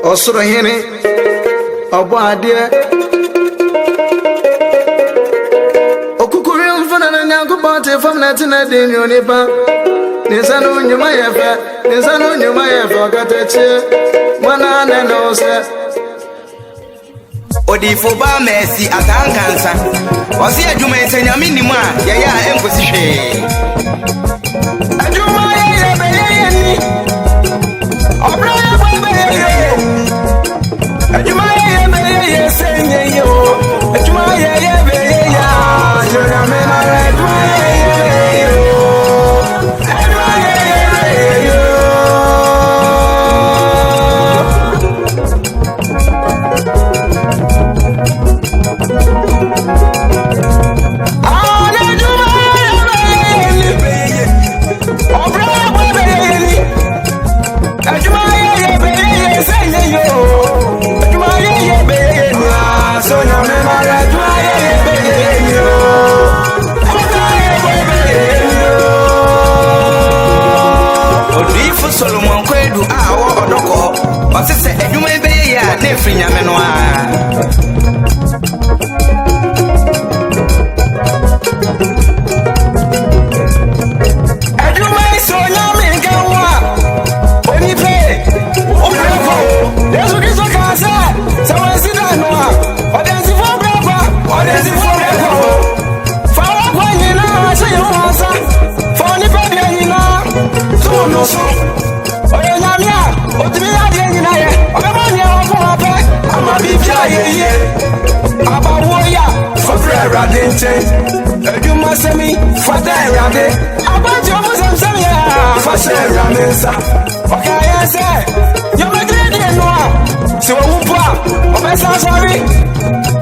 Osoro hene obo ade okukuri mfana na nyanko bote fam na tina de mi onipa nisanu nyuma yefa katache mana na no se Odifo ba Messi atankansa osi adwuma ensenya minimu a ye ya enkosi hwe adwuma ye be ye ni obra ye be ye adwuma ye be ye senye yo adwuma ye be ye ya jona me na adwuma ye yo adwuma ye yo Solomon Kwedu awo odoko osese edwuma ebe ya na efri nyame no a edwuma so nyame nganwa oni pe obreko yesu kiso kanse sawansi na no a odensi fo breko fawa kwa nyina se yo hansa fo ni pe bi nyina so no so oye nyamia otimi ade nyina ye obema ni awofo ape ama bibia ye abawo ya fofre rade nche edwuma semi fada rade abati omo samsam ya fase rade nsa okaya se yo magrede no a se wo wupa obesa sorry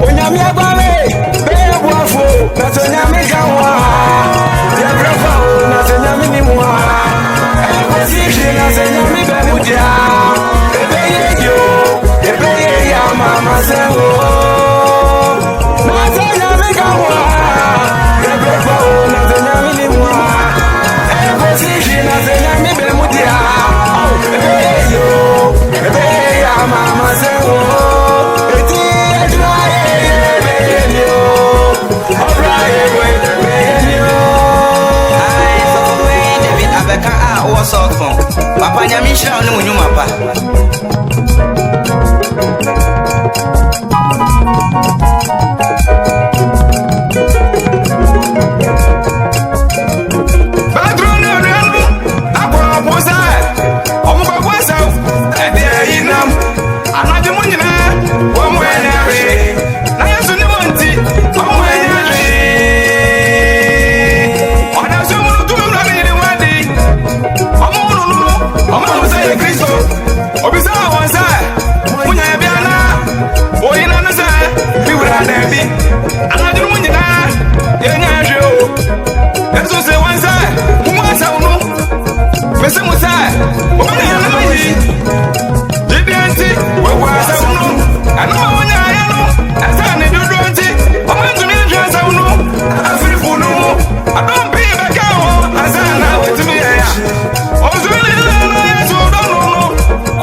onyamia gbawe be buafo na to nyame kanwa ya brafa na to nyame ni mu a na senyami bemudia ebeye yo ebeye ya mama sewo na senyami kawa ebrefa na senyami ni mwa ebosiji na senyami bemudia ebeye yo ebeye ya mama sewo eti ejwaye ebeye yo obraye ebeye yo ai so we David abeka a wo sofon papa nyame hira no munyuma pa Padrone renu akwa bosa omuba bosa ede yinam anaje munyina wo mwenere na yesu ni monti wo mwenere ona so mu tu mu na ni wadi omuza ye Kristo obisa wansa munya ya biana oyina na sa biwura na bi anaje munyina yenya hwe o eso se wansa muasa unu pese musa obana ya na mayi dibianti we wasa unu anuma wonya ya no asa ne dodo nti omantu ni hwe asa unu afiri funu adon bi be ka ho asa na wetumi ya ozuli na ya so do no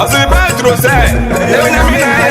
ozuli Petro say e onyamina